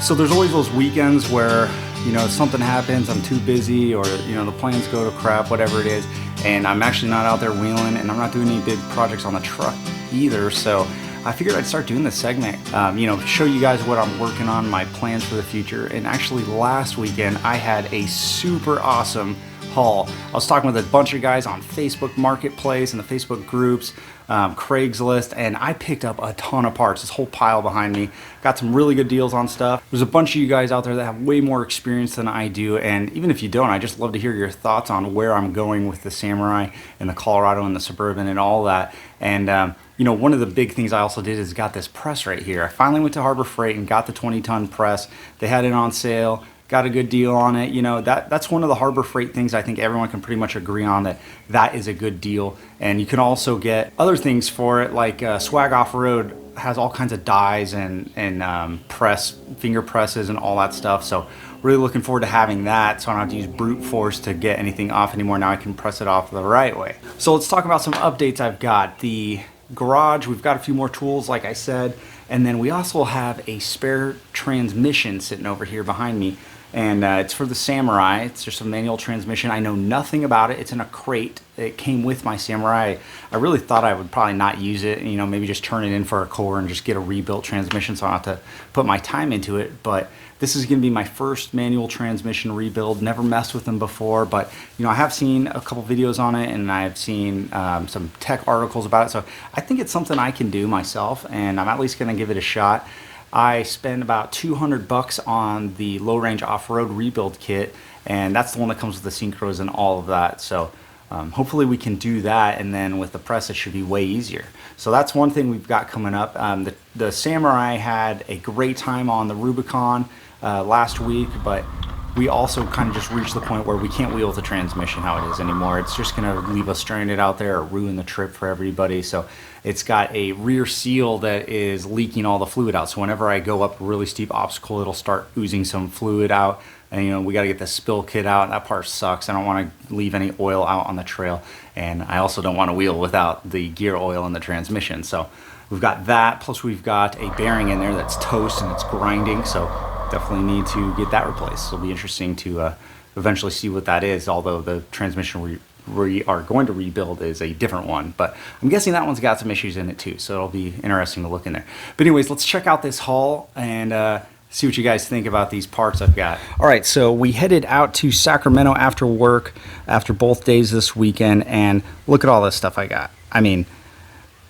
So there's always those weekends where, something happens, I'm too busy, or, the plans go to crap, whatever it is, and I'm actually not out there wheeling, and I'm not doing any big projects on the truck either. So I figured I'd start doing this segment, show you guys what I'm working on, my plans for the future. And actually last weekend, I had a super awesome haul. I was talking with a bunch of guys on Facebook Marketplace and the Facebook groups, Craigslist, and I picked up a ton of parts, this whole pile behind me. Got some really good deals on stuff. There's a bunch of you guys out there that have way more experience than I do, and even if you don't, I just love to hear your thoughts on where I'm going with the Samurai and the Colorado and the Suburban and all that. And one of the big things I also did is got this press right here. I finally went to Harbor Freight and got the 20-ton press. They had it on sale. Got a good deal on it. That's one of the Harbor Freight things I think everyone can pretty much agree on, that is a good deal. And you can also get other things for it, like Swag Off-Road has all kinds of dies and finger presses and all that stuff. So really looking forward to having that, so I don't have to use brute force to get anything off anymore. Now I can press it off the right way. So let's talk about some updates I've got. The garage, we've got a few more tools, like I said, and then we also have a spare transmission sitting over here behind me. And it's for the Samurai. It's just a manual transmission. I know nothing about it. It's in a crate. It came with my Samurai. I really thought I would probably not use it, maybe just turn it in for a core and just get a rebuilt transmission so I don't have to put my time into it. But this is going to be my first manual transmission rebuild. Never messed with them before, but I have seen a couple videos on it, and I've seen some tech articles about it. So I think it's something I can do myself, and I'm at least going to give it a shot. I spend about $200 on the low range off-road rebuild kit, and that's the one that comes with the synchros and all of that. So hopefully we can do that, and then with the press it should be way easier. So that's one thing we've got coming up. The Samurai had a great time on the Rubicon last week, but we also kind of just reached the point where we can't wheel with the transmission how it is anymore. It's just going to leave us stranded out there or ruin the trip for everybody. So it's got a rear seal that is leaking all the fluid out. So whenever I go up a really steep obstacle, it'll start oozing some fluid out. And we got to get the spill kit out. That part sucks. I don't want to leave any oil out on the trail. And I also don't want to wheel without the gear oil in the transmission. So we've got that. Plus we've got a bearing in there that's toast and it's grinding. So definitely need to get that replaced. It'll be interesting to eventually see what that is, although the transmission we are going to rebuild is a different one. But I'm guessing that one's got some issues in it too, so it'll be interesting to look in there. But anyways, let's check out this haul and see what you guys think about these parts I've got. All right, so we headed out to Sacramento after work, after both days this weekend, and look at all this stuff I got. I mean,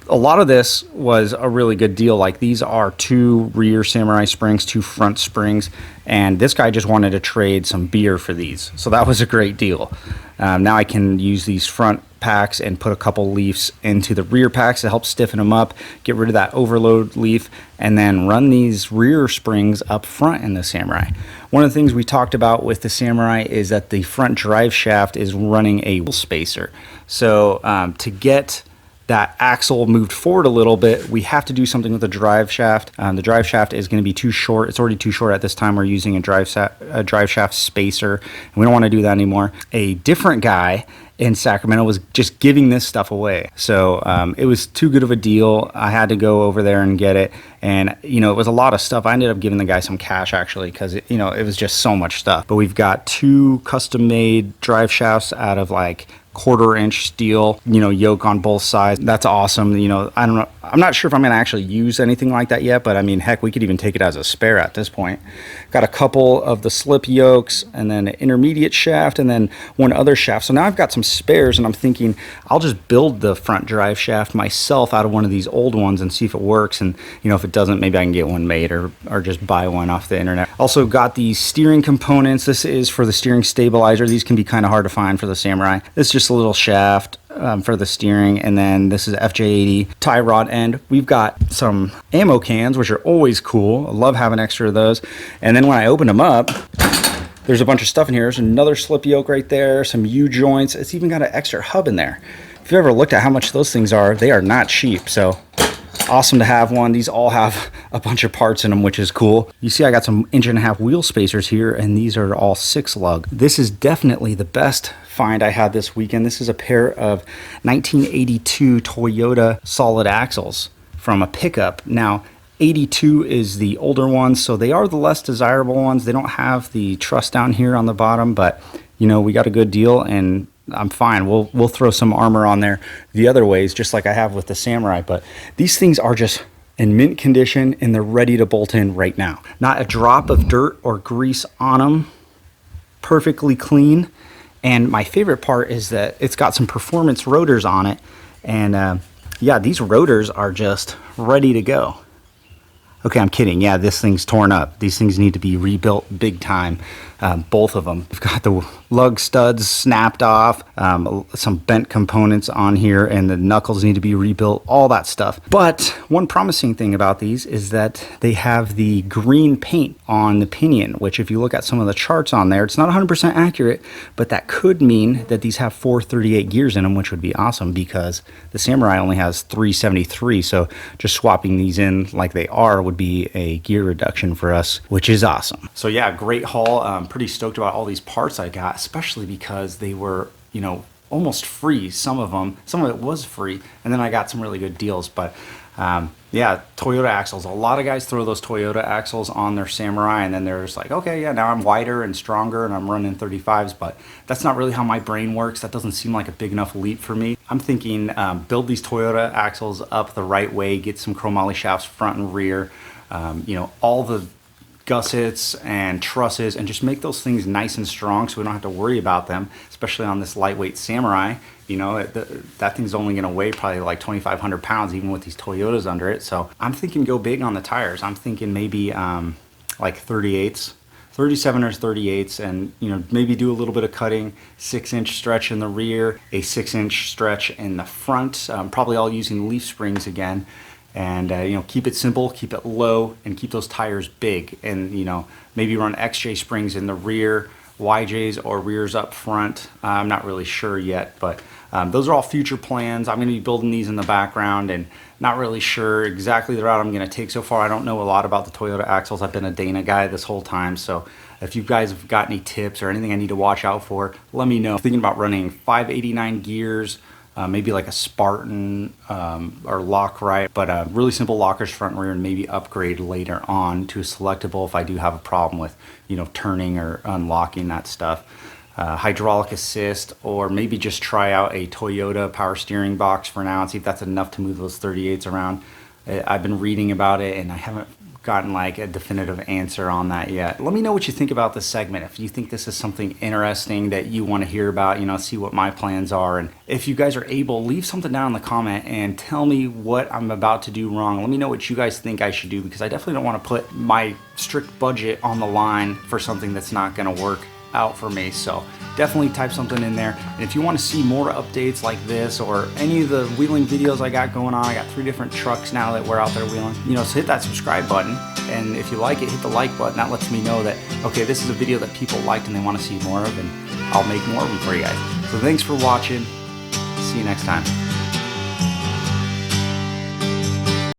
a lot of this was a really good deal. Like, these are 2 rear Samurai springs, 2 front springs, and this guy just wanted to trade some beer for these. So that was a great deal. Now I can use these front packs and put a couple leafs into the rear packs to help stiffen them up, get rid of that overload leaf, and then run these rear springs up front in the Samurai. One of the things we talked about with the Samurai is that the front drive shaft is running a wheel spacer. So to get that axle moved forward a little bit, we have to do something with the drive shaft. The drive shaft is going to be too short. It's already too short at this time. We're using a drive shaft spacer, and we don't want to do that anymore. A different guy in Sacramento was just giving this stuff away. So it was too good of a deal. I had to go over there and get it. And, it was a lot of stuff. I ended up giving the guy some cash, actually, because, it was just so much stuff. But we've got 2 custom-made drive shafts out of, like, 1/4-inch steel, yoke on both sides. That's awesome. I don't know. I'm not sure if I'm going to actually use anything like that yet, but I mean, heck, we could even take it as a spare at this point. Got a couple of the slip yokes, and then an intermediate shaft, and then one other shaft. So now I've got some spares, and I'm thinking I'll just build the front drive shaft myself out of one of these old ones and see if it works. And, if it doesn't, maybe I can get one made or just buy one off the internet. Also got these steering components. This is for the steering stabilizer. These can be kind of hard to find for the Samurai. This is just a little shaft for the steering, and then this is FJ80 tie rod end. We've got some ammo cans, which are always cool. I love having extra of those. And then when I opened them up, there's a bunch of stuff in here. There's another slip yoke right there, some U-joints. It's even got an extra hub in there. If you ever looked at how much those things are, they are not cheap. So awesome to have one. These all have a bunch of parts in them, which is cool. You see I got some 1.5-inch wheel spacers here, and these are all 6-lug. This is definitely the best find I had this weekend. This is a pair of 1982 Toyota solid axles from a pickup. Now, 82 is the older ones, so they are the less desirable ones. They don't have the truss down here on the bottom, but you know, we got a good deal and I'm fine. We'll throw some armor on there the other ways, just like I have with the Samurai. But these things are just in mint condition and they're ready to bolt in right now. Not a drop of dirt or grease on them. Perfectly clean. And my favorite part is that it's got some performance rotors on it. And yeah, these rotors are just ready to go. Okay, I'm kidding. Yeah, this thing's torn up. These things need to be rebuilt big time. Both of them. We've got the lug studs snapped off, some bent components on here, and the knuckles need to be rebuilt, all that stuff. But one promising thing about these is that they have the green paint on the pinion, which if you look at some of the charts on there, it's not 100% accurate, but that could mean that these have 438 gears in them, which would be awesome because the Samurai only has 373. So just swapping these in like they are would be a gear reduction for us, which is awesome. So yeah, great haul. I'm pretty stoked about all these parts I got, especially because they were, you know, almost free. Some of it was free, and then I got some really good deals. But yeah, Toyota axles. A lot of guys throw those Toyota axles on their Samurai, and then they're just like, okay, yeah, now I'm wider and stronger, and I'm running 35s. But that's not really how my brain works. That doesn't seem like a big enough leap for me. I'm thinking build these Toyota axles up the right way, get some chromoly shafts front and rear, you know, all the gussets and trusses, and just make those things nice and strong so we don't have to worry about them, especially on this lightweight Samurai. You know, that thing's only going to weigh probably like 2,500 pounds even with these Toyotas under it. So I'm thinking go big on the tires. I'm thinking maybe like 38s, 37ers, 38s, and you know, maybe do a little bit of cutting, 6-inch stretch in the rear, a 6-inch stretch in the front, probably all using leaf springs again. And you know, keep it simple, keep it low, and keep those tires big. And you know, maybe run XJ springs in the rear, YJs or rears up front. I'm not really sure yet, but those are all future plans. I'm going to be building these in the background, and not really sure exactly the route I'm going to take so far. I don't know a lot about the Toyota axles. I've been a Dana guy this whole time, so if you guys have got any tips or anything I need to watch out for, let me know. I'm thinking about running 589 gears. Maybe like a Spartan or Lock-Right, but really simple lockers front and rear, and maybe upgrade later on to a selectable if I do have a problem with, you know, turning or unlocking that stuff. Hydraulic assist, or maybe just try out a Toyota power steering box for now and see if that's enough to move those 38s around. I've been reading about it and I haven't gotten like a definitive answer on that yet. Let me know what you think about this segment. If you think this is something interesting that you want to hear about, you know, see what my plans are. And if you guys are able, leave something down in the comment and tell me what I'm about to do wrong. Let me know what you guys think I should do, because I definitely don't want to put my strict budget on the line for something that's not going to work out for me. So definitely type something in there. And if you want to see more updates like this or any of the wheeling videos I got going on, I got 3 different trucks now that we're out there wheeling, you know, so hit that subscribe button. And if you like it, hit the like button. That lets me know that, okay, this is a video that people liked and they want to see more of, and I'll make more of them for you guys. So thanks for watching. See you next time.